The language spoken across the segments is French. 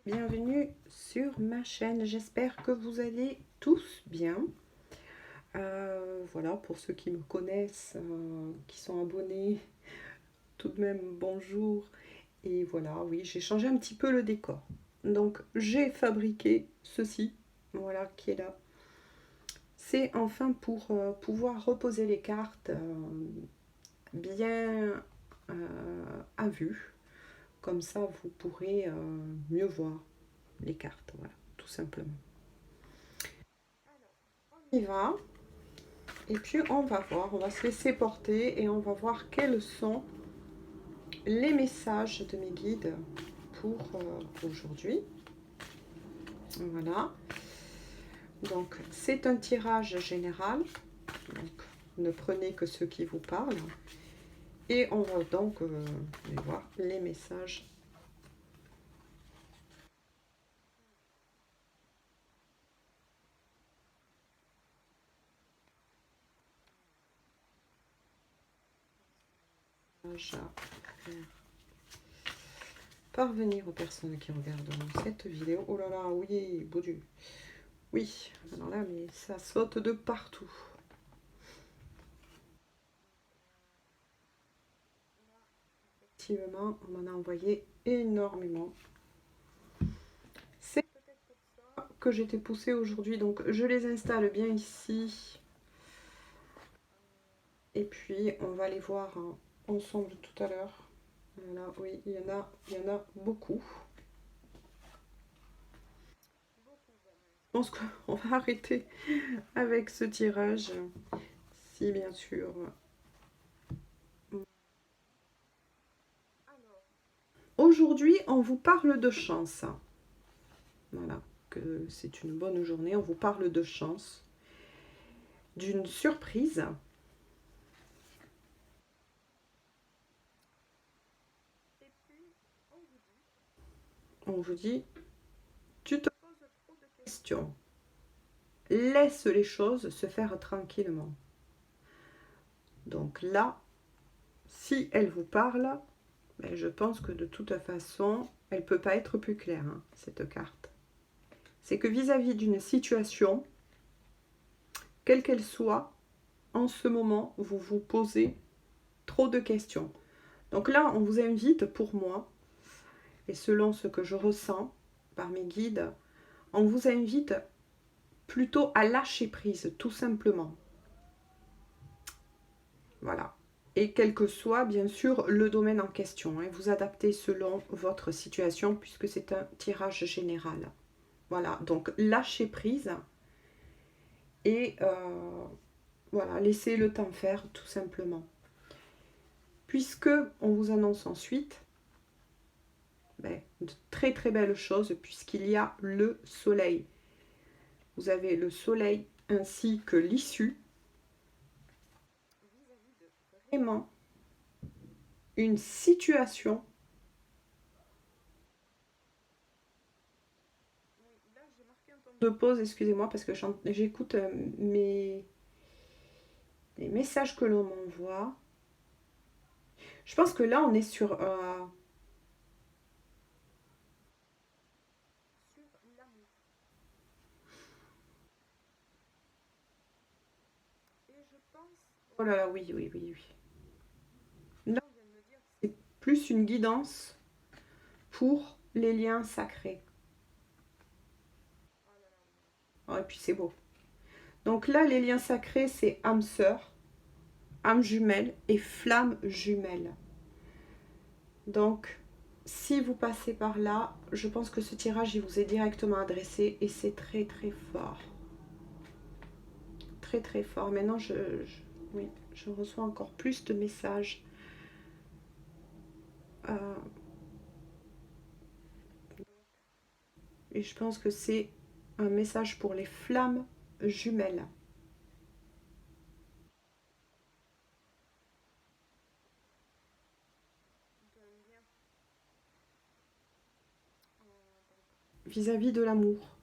Bienvenue sur ma chaîne, j'espère que vous allez tous bien. Voilà, pour ceux qui me connaissent, qui sont abonnés, tout de même bonjour. Et voilà, oui, j'ai changé un petit peu le décor. Donc j'ai fabriqué ceci, voilà, qui est là. C'est enfin pour pouvoir reposer les cartes bien à vue. Comme ça, vous pourrez mieux voir les cartes, voilà, tout simplement. On y va. Et puis on va voir, on va se laisser porter et on va voir quels sont les messages de mes guides pour aujourd'hui. Voilà. Donc c'est un tirage général. Donc ne prenez que ceux qui vous parlent. Et on va donc voir les messages. Parvenir aux personnes qui regardent cette vidéo. Oh là là, oui, beau Dieu. Oui, alors là, mais ça saute de partout. Effectivement, on m'en a envoyé énormément. C'est peut-être pour ça que j'étais poussée aujourd'hui. Donc, je les installe bien ici. Et puis, on va les voir ensemble tout à l'heure. Voilà, oui, il y en a beaucoup. Je pense qu'on va arrêter avec ce tirage. Si, bien sûr. Aujourd'hui, on vous parle de chance. Voilà, que c'est une bonne journée. On vous parle de chance, d'une surprise. On vous dit, tu te poses trop de questions. Laisse les choses se faire tranquillement. Donc là, si elle vous parle, ben je pense que de toute façon, elle ne peut pas être plus claire, hein, cette carte. C'est que vis-à-vis d'une situation, quelle qu'elle soit, en ce moment, vous vous posez trop de questions. Donc là, on vous invite, pour moi, et selon ce que je ressens par mes guides, on vous invite plutôt à lâcher prise, tout simplement. Voilà. Et quel que soit, bien sûr, le domaine en question. Hein, vous adaptez selon votre situation, puisque c'est un tirage général. Voilà, donc lâchez prise et voilà, laissez le temps faire, tout simplement. Puisque on vous annonce ensuite de très très belles choses, puisqu'il y a le soleil. Vous avez le soleil ainsi que l'issue. Vraiment une situation. De pause, excusez-moi, parce que j'écoute les messages que l'on m'envoie. Je pense que là, on est sur oh là là, oui, oui, oui, oui. Là, on vient de me dire que c'est plus une guidance pour les liens sacrés. Oh, et puis c'est beau. Donc là, les liens sacrés, c'est âme sœur, âme jumelle et flamme jumelle. Donc, si vous passez par là, je pense que ce tirage, il vous est directement adressé et c'est très très fort. Très très fort. Maintenant, oui, je reçois encore plus de messages. Et je pense que c'est un message pour les flammes jumelles. Vis-à-vis de l'amour.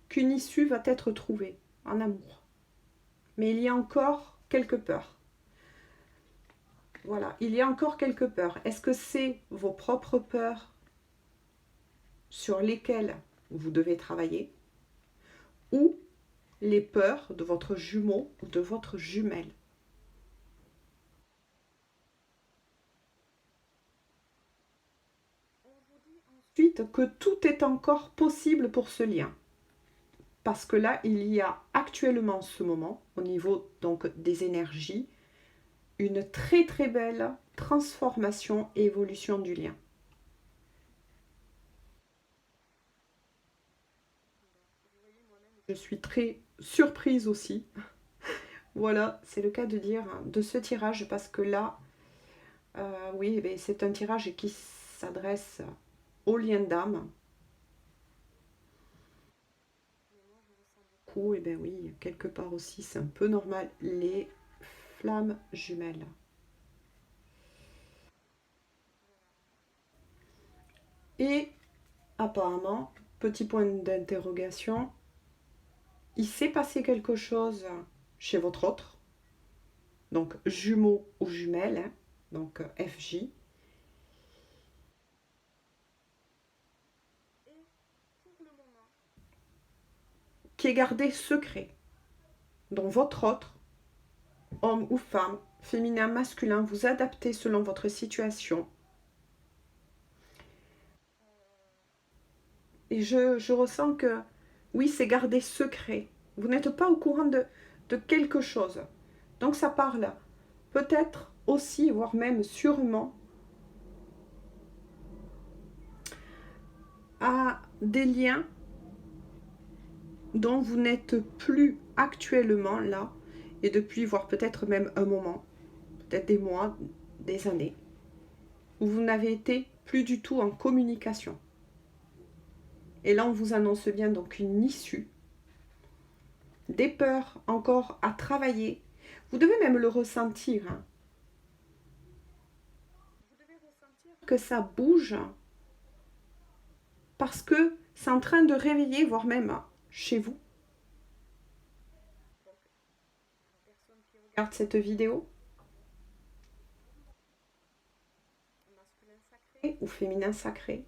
Qu'une issue va être trouvée en amour. Mais il y a encore quelques peurs. Voilà, il y a encore quelques peurs. Est-ce que c'est vos propres peurs sur lesquelles vous devez travailler ou les peurs de votre jumeau ou de votre jumelle? Ensuite, que tout est encore possible pour ce lien. Parce que là, il y a actuellement en ce moment, au niveau donc des énergies, une très très belle transformation et évolution du lien. Je suis très surprise aussi. Voilà, c'est le cas de dire de ce tirage parce que là, oui, eh c'est un tirage qui s'adresse aux liens d'âme. Et bien oui, quelque part aussi, c'est un peu normal, les flammes jumelles. Et apparemment, petit point d'interrogation, il s'est passé quelque chose chez votre autre, donc jumeau ou jumelle, hein, donc FJ, qui est gardé secret, dont votre autre, homme ou femme, féminin, masculin, vous adaptez selon votre situation. Et je ressens que, oui, c'est gardé secret. Vous n'êtes pas au courant de quelque chose. Donc ça parle peut-être aussi, voire même sûrement, à des liens dont vous n'êtes plus actuellement là, et depuis, voire peut-être même un moment, peut-être des mois, des années, où vous n'avez été plus du tout en communication. Et là, on vous annonce bien donc une issue, des peurs encore à travailler. Vous devez même le ressentir, hein, que ça bouge, parce que c'est en train de réveiller, voire même chez vous. Regarde cette vidéo, ou féminin sacré,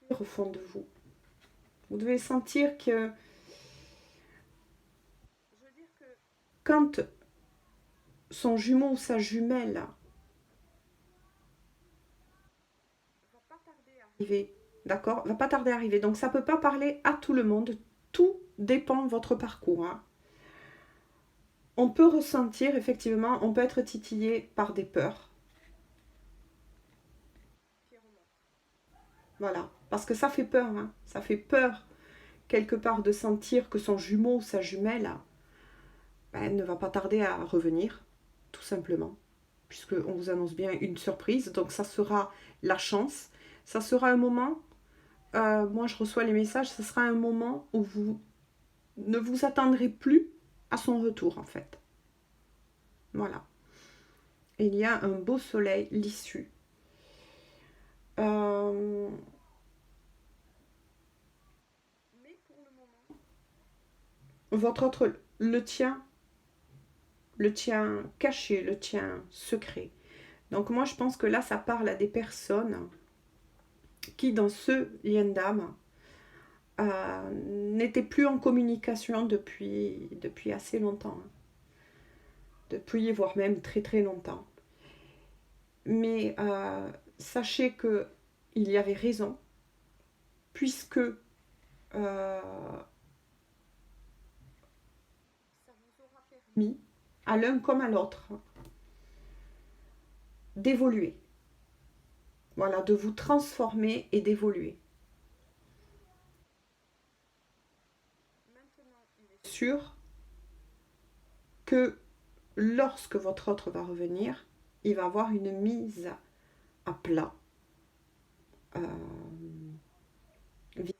au fond de vous. Vous devez sentir que quand son jumeau ou sa jumelle arriver, d'accord, va pas tarder à arriver. Donc ça peut pas parler à tout le monde. Tout dépend de votre parcours, hein. On peut ressentir, effectivement, on peut être titillé par des peurs. Voilà, parce que ça fait peur, hein. Ça fait peur quelque part de sentir que son jumeau ou sa jumelle ben, ne va pas tarder à revenir, tout simplement, puisqu'on vous annonce bien une surprise. Donc ça sera la chance, ça sera un moment, moi je reçois les messages, ce sera un moment où vous ne vous attendrez plus à son retour en fait. Voilà. Et il y a un beau soleil, l'issue. Euh, Votre autre, le tien caché, le tien secret. Donc moi je pense que là ça parle à des personnes qui dans ce lien d'âme n'étaient plus en communication depuis assez longtemps. Hein. Depuis voire même très très longtemps. Mais sachez que il y avait raison puisque mis à l'un comme à l'autre d'évoluer. Voilà, de vous transformer et d'évoluer. Sûr que lorsque votre autre va revenir, il va avoir une mise à plat vis-à-vis de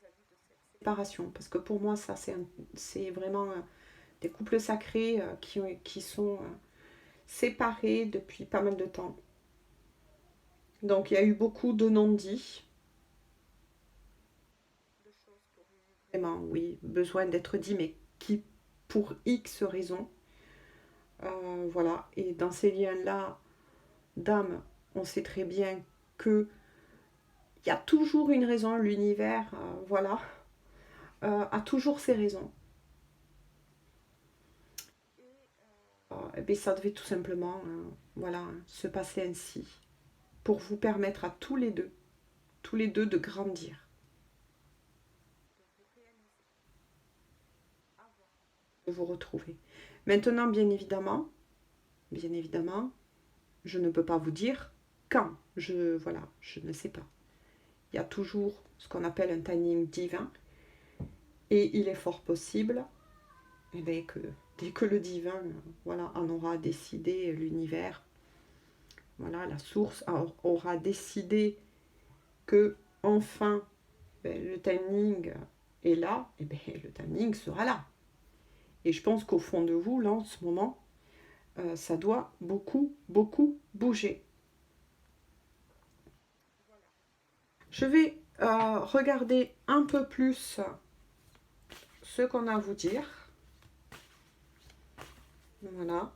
cette séparation. Parce que pour moi, ça, c'est vraiment des couples sacrés qui sont séparés depuis pas mal de temps. Donc il y a eu beaucoup de non-dits. Vraiment, oui, besoin d'être dit, mais qui, pour X raisons, voilà, et dans ces liens-là, d'âme, on sait très bien que il y a toujours une raison, l'univers, voilà, a toujours ses raisons. Eh bien, ça devait tout simplement, voilà, se passer ainsi, pour vous permettre à tous les deux de grandir, de vous retrouver. Maintenant, bien évidemment, je ne peux pas vous dire quand, voilà, je ne sais pas. Il y a toujours ce qu'on appelle un timing divin, et il est fort possible eh bien, que dès que le divin voilà, en aura décidé, l'univers, voilà, la source aura décidé que enfin ben, le timing est là, et bien, le timing sera là. Et je pense qu'au fond de vous, là, en ce moment, ça doit beaucoup, beaucoup bouger. Je vais regarder un peu plus ce qu'on a à vous dire. Voilà.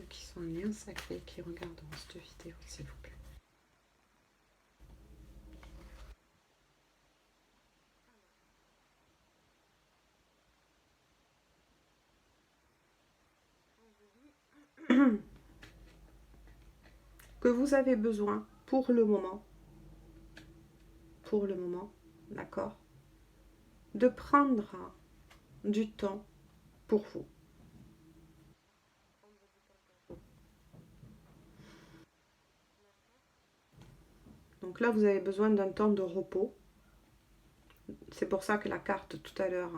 Qui sont un lien sacré qui regardent cette vidéo, s'il vous plaît. Que vous avez besoin pour le moment, d'accord, de prendre du temps pour vous. Donc là, vous avez besoin d'un temps de repos. C'est pour ça que la carte tout à l'heure,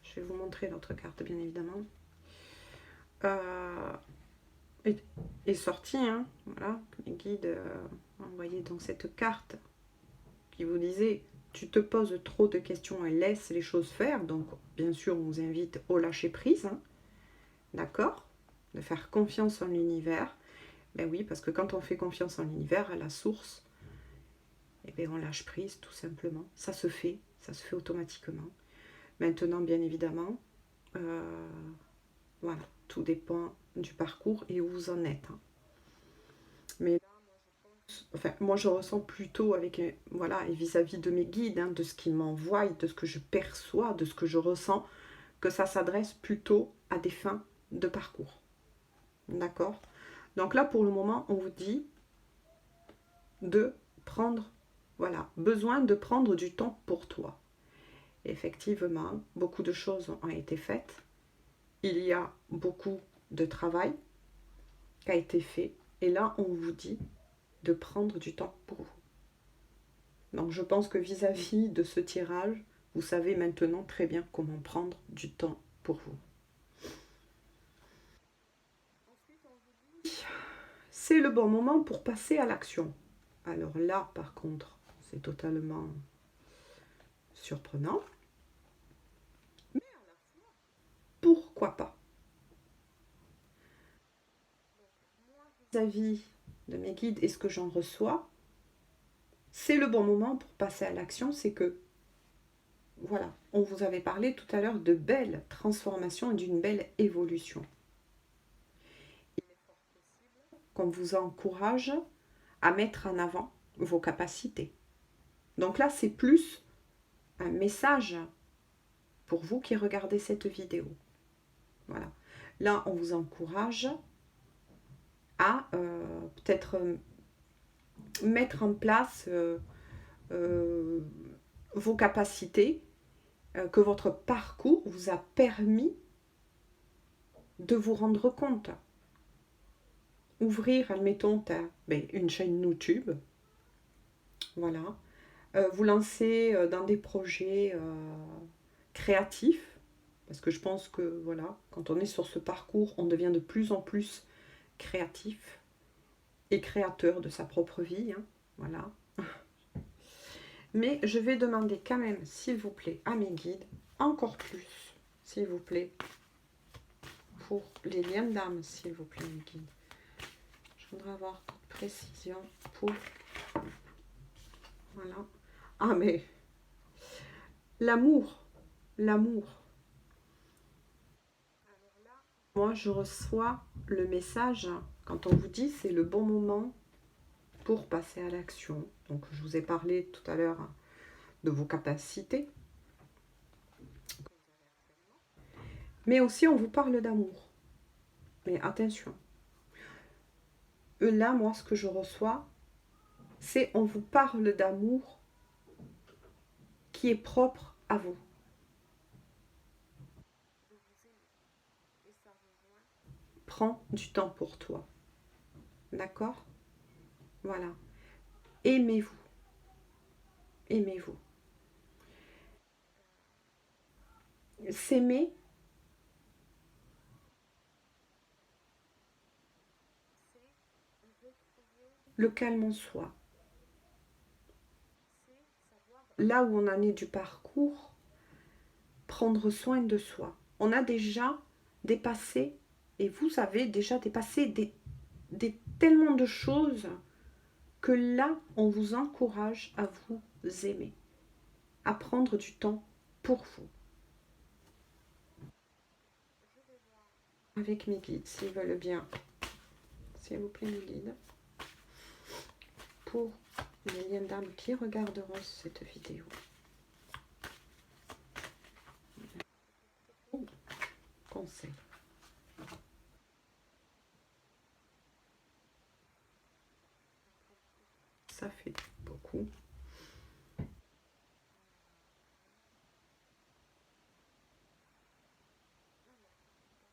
je vais vous montrer l'autre carte bien évidemment, est sortie. Hein, voilà, les guides envoyaient donc cette carte qui vous disait tu te poses trop de questions et laisse les choses faire. Donc bien sûr, on vous invite au lâcher prise, hein, d'accord, de faire confiance en l'univers. Ben oui, parce que quand on fait confiance en l'univers, à la source, eh bien, on lâche prise tout simplement. Ça se fait automatiquement. Maintenant, bien évidemment, voilà, tout dépend du parcours et où vous en êtes. Hein. Mais enfin, moi, je ressens plutôt avec, voilà, et vis-à-vis de mes guides, hein, de ce qu'ils m'envoient, de ce que je perçois, de ce que je ressens, que ça s'adresse plutôt à des fins de parcours. D'accord? Donc là, pour le moment, on vous dit de prendre, voilà, besoin de prendre du temps pour toi. Effectivement, beaucoup de choses ont été faites. Il y a beaucoup de travail qui a été fait. Et là, on vous dit de prendre du temps pour vous. Donc, je pense que vis-à-vis de ce tirage, vous savez maintenant très bien comment prendre du temps pour vous. C'est le bon moment pour passer à l'action. Alors là, par contre, c'est totalement surprenant. Mais pourquoi pas? Vis-à-vis de mes guides et ce que j'en reçois, c'est le bon moment pour passer à l'action. C'est que, voilà, on vous avait parlé tout à l'heure de belles transformations et d'une belle évolution. Qu'on vous encourage à mettre en avant vos capacités. Donc là, c'est plus un message pour vous qui regardez cette vidéo. Voilà. Là, on vous encourage à peut-être mettre en place vos capacités que votre parcours vous a permis de vous rendre compte. Ouvrir, admettons, une chaîne YouTube, voilà, vous lancer dans des projets créatifs, parce que je pense que, voilà, quand on est sur ce parcours, on devient de plus en plus créatif et créateur de sa propre vie, hein, voilà. Mais je vais demander quand même, s'il vous plaît, à mes guides, encore plus, s'il vous plaît, pour les liens d'âme, s'il vous plaît, mes guides. Je voudrais avoir toute précision pour... Voilà. Ah, mais... L'amour. L'amour. Moi, je reçois le message quand on vous dit c'est le bon moment pour passer à l'action. Donc, je vous ai parlé tout à l'heure de vos capacités. Mais aussi, on vous parle d'amour. Mais attention. Là, moi, ce que je reçois, c'est on vous parle d'amour qui est propre à vous. Prends du temps pour toi. D'accord? Voilà. Aimez-vous. Aimez-vous. S'aimer, le calme en soi. Là où on en est du parcours, prendre soin de soi. On a déjà dépassé, et vous avez déjà dépassé tellement de choses que là, on vous encourage à vous aimer, à prendre du temps pour vous. Avec mes guides, s'ils veulent bien, s'il vous plaît, mes guides, pour les liens d'âme qui regarderont cette vidéo. Conseil. Ça fait beaucoup.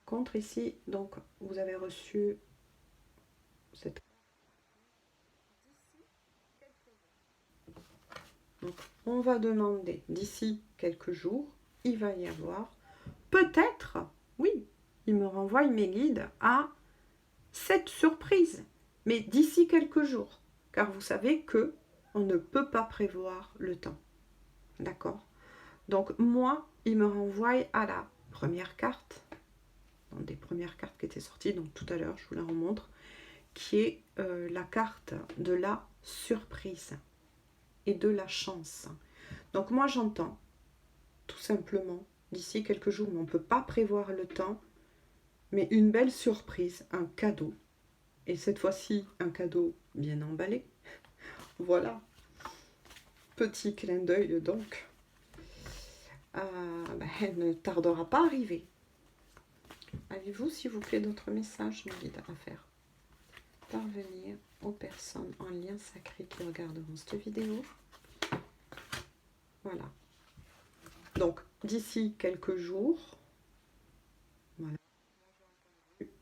Contre ici, donc vous avez reçu cette. Donc, on va demander d'ici quelques jours, il va y avoir peut-être, oui, il me renvoie mes guides à cette surprise, mais d'ici quelques jours, car vous savez que on ne peut pas prévoir le temps, d'accord? Donc moi, il me renvoie à la première carte, dans des premières cartes qui étaient sorties, donc tout à l'heure, je vous la remontre, qui est la carte de la surprise et de la chance. Donc moi, j'entends tout simplement d'ici quelques jours, mais on ne peut pas prévoir le temps, mais une belle surprise, un cadeau. Et cette fois-ci, un cadeau bien emballé. Voilà. Petit clin d'œil donc. Elle ne tardera pas à arriver. Avez-vous, s'il vous plaît, d'autres messages, mes guides, à faire parvenir aux personnes en lien sacré qui regarderont cette vidéo? Voilà. Donc, d'ici quelques jours, voilà,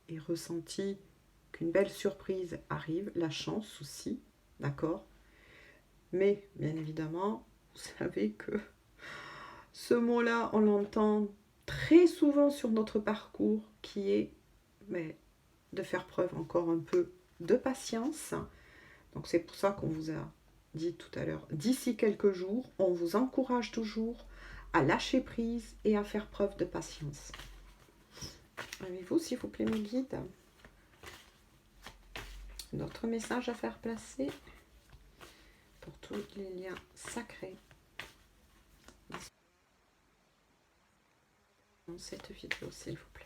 et ressenti qu'une belle surprise arrive, la chance aussi, d'accord? Mais, bien évidemment, vous savez que ce mot-là, on l'entend très souvent sur notre parcours, qui est de faire preuve encore un peu de patience. Donc c'est pour ça qu'on vous a dit tout à l'heure, d'ici quelques jours, on vous encourage toujours à lâcher prise et à faire preuve de patience. Avez-vous, s'il vous plaît, mes guides, d'autres messages à faire placer pour tous les liens sacrés dans cette vidéo, s'il vous plaît?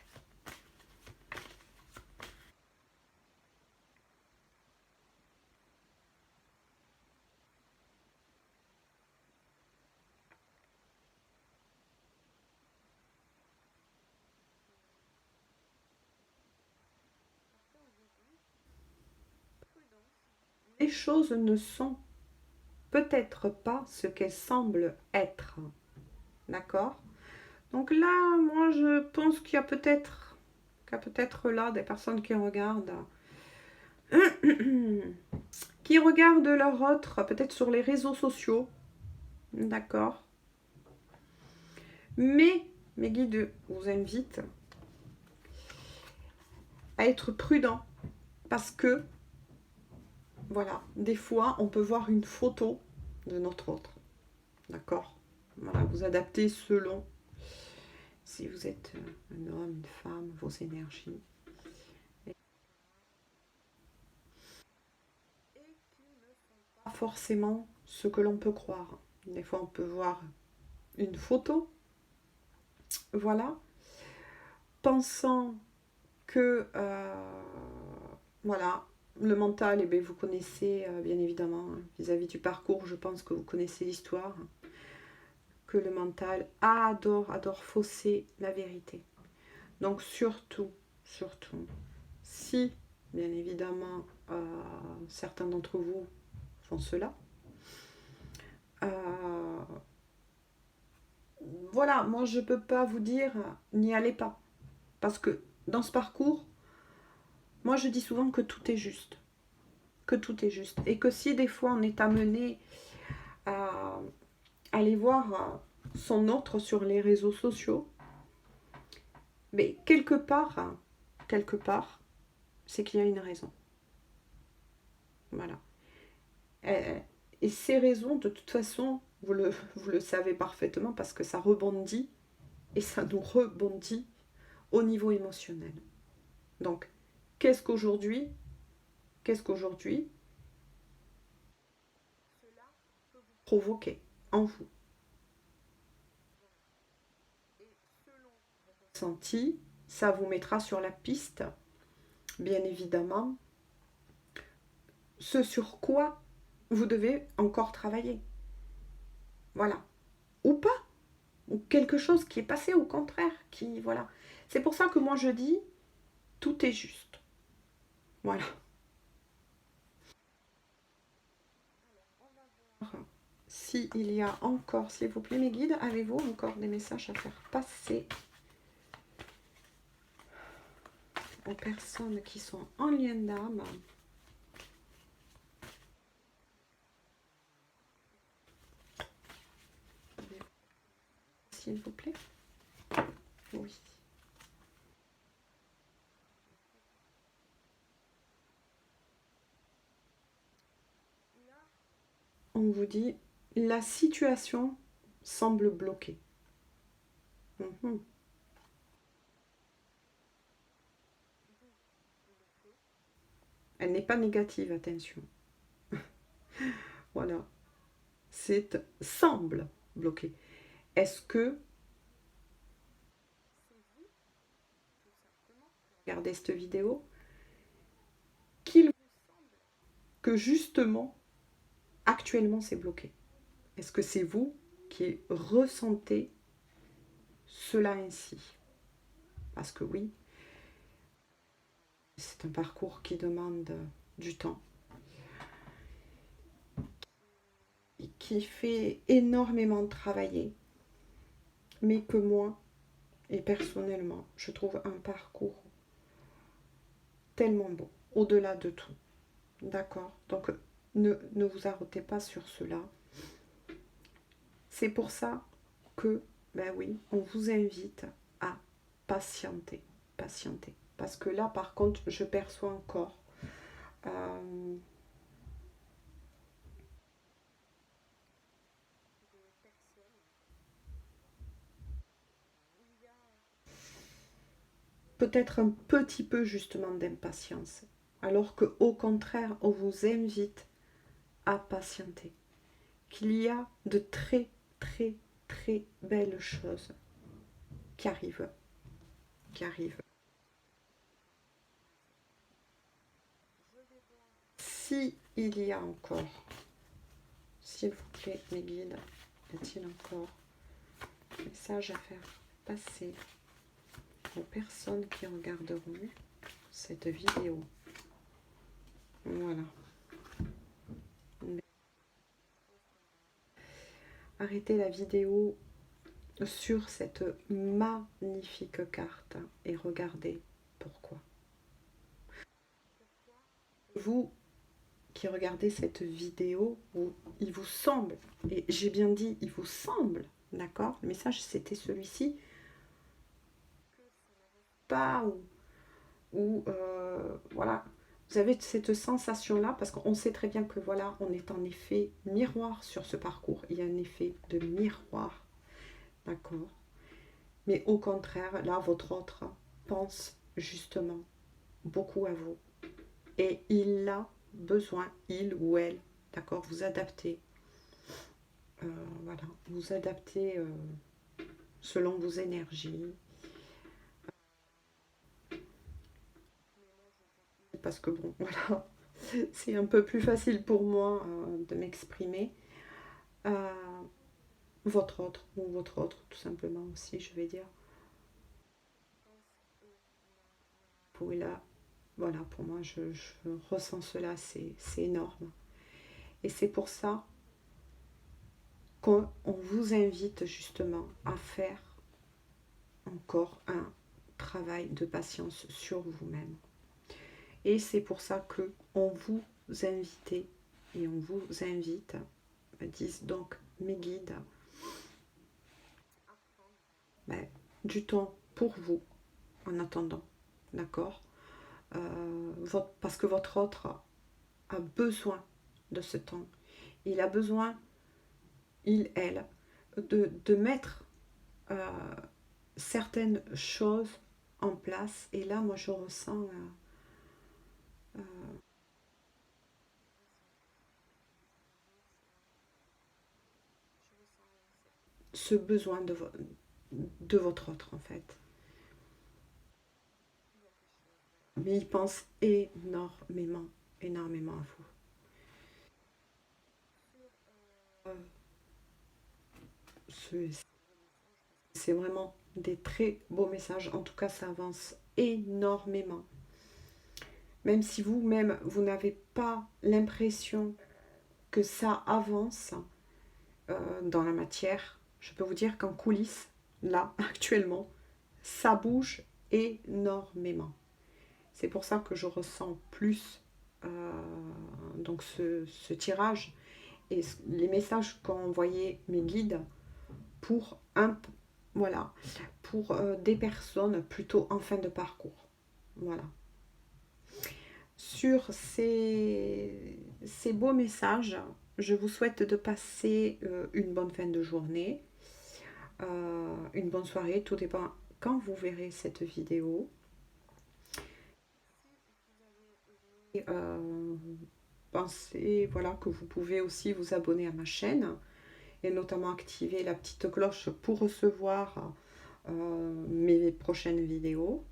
Les choses ne sont peut-être pas ce qu'elles semblent être. D'accord? Donc là, moi, je pense qu'il y a peut-être là des personnes qui regardent, qui regardent leur autre, peut-être sur les réseaux sociaux. D'accord? Mais mes guides vous invitent à être prudent parce que, voilà, des fois, on peut voir une photo de notre autre. D'accord? Voilà, vous adaptez selon si vous êtes un homme, une femme, vos énergies. Pas forcément ce que l'on peut croire. Des fois, on peut voir une photo, voilà, pensant que, voilà, le mental, eh bien, vous connaissez, bien évidemment, vis-à-vis du parcours, je pense que vous connaissez l'histoire, que le mental adore fausser la vérité. Donc surtout, surtout, si, bien évidemment, certains d'entre vous font cela, voilà, moi je ne peux pas vous dire n'y allez pas. Parce que dans ce parcours, moi je dis souvent que tout est juste. Que tout est juste. Et que si des fois on est amené à aller voir son autre sur les réseaux sociaux, mais quelque part, c'est qu'il y a une raison. Voilà. Et ces raisons, de toute façon, vous le savez parfaitement parce que ça rebondit et ça nous rebondit au niveau émotionnel. Donc, qu'est-ce qu'aujourd'hui provoquer en vous? Senti, ça vous mettra sur la piste, bien évidemment, ce sur quoi vous devez encore travailler. Voilà. Ou pas. Ou quelque chose qui est passé au contraire. Qui, voilà. C'est pour ça que moi je dis, tout est juste. Voilà. S'il y a encore, s'il vous plaît, mes guides, avez-vous encore des messages à faire passer aux personnes qui sont en lien d'âme? S'il vous plaît. Oui. On vous dit, la situation semble bloquée. Mhm. Elle n'est pas négative, attention. Voilà. C'est semble bloqué. Est-ce que, regardez cette vidéo, qu'il que justement, actuellement, c'est bloqué? Est-ce que c'est vous qui ressentez cela ainsi? Parce que oui, c'est un parcours qui demande du temps, qui fait énormément travailler, mais que moi, et personnellement, je trouve un parcours tellement beau, au-delà de tout. D'accord? Donc, ne vous arrêtez pas sur cela. C'est pour ça que, ben oui, on vous invite à patienter, patienter. Parce que là, par contre, je perçois encore peut-être un petit peu justement d'impatience. Alors que au contraire, on vous invite à patienter. Qu'il y a de très, très, très belles choses qui arrivent. Qui arrivent. Si il y a encore, s'il vous plaît, mes guides, y a-t-il encore un message à faire passer aux personnes qui regarderont cette vidéo? Voilà. Arrêtez la vidéo sur cette magnifique carte et regardez pourquoi. Vous qui regardez cette vidéo, il vous semble, et j'ai bien dit il vous semble, d'accord? Le message c'était celui-ci, pas ou voilà, vous avez cette sensation-là parce qu'on sait très bien que voilà, on est en effet miroir sur ce parcours. Il y a un effet de miroir, d'accord? Mais au contraire, là, votre autre pense justement beaucoup à vous. Et il a besoin, il ou elle, d'accord, vous adapter Voilà, vous adapter selon vos énergies. Parce que bon, voilà, c'est un peu plus facile pour moi de m'exprimer. Euh, Votre autre, ou votre autre, tout simplement aussi, je vais dire. Pour là, voilà, pour moi, je ressens cela, c'est énorme. Et c'est pour ça qu'on vous invite justement à faire encore un travail de patience sur vous-même. Et c'est pour ça que on vous invite et on vous invite, me disent donc mes guides, ben, du temps pour vous en attendant, d'accord. Parce que votre autre a besoin de ce temps. Il a besoin, il, elle, de mettre euh, certaines choses en place. Et là, moi, je ressens ce besoin de votre autre, en fait. Mais il pense énormément, énormément à vous. C'est vraiment des très beaux messages. En tout cas, ça avance énormément. Même si vous-même, vous n'avez pas l'impression que ça avance dans la matière, je peux vous dire qu'en coulisses, là, actuellement, ça bouge énormément. C'est pour ça que je ressens plus donc ce tirage et les messages qu'ont envoyés mes guides pour voilà, pour des personnes plutôt en fin de parcours. Voilà. Sur ces beaux messages, je vous souhaite de passer une bonne fin de journée, une bonne soirée, tout dépend quand vous verrez cette vidéo. Et, pensez voilà, que vous pouvez aussi vous abonner à ma chaîne et notamment activer la petite cloche pour recevoir mes prochaines vidéos.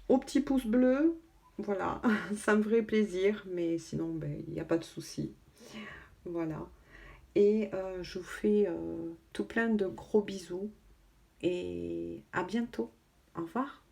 Au petit pouce bleu, voilà, ça me ferait plaisir, mais sinon, ben, il n'y a pas de souci. Voilà. Et je vous fais tout plein de gros bisous et à bientôt. Au revoir.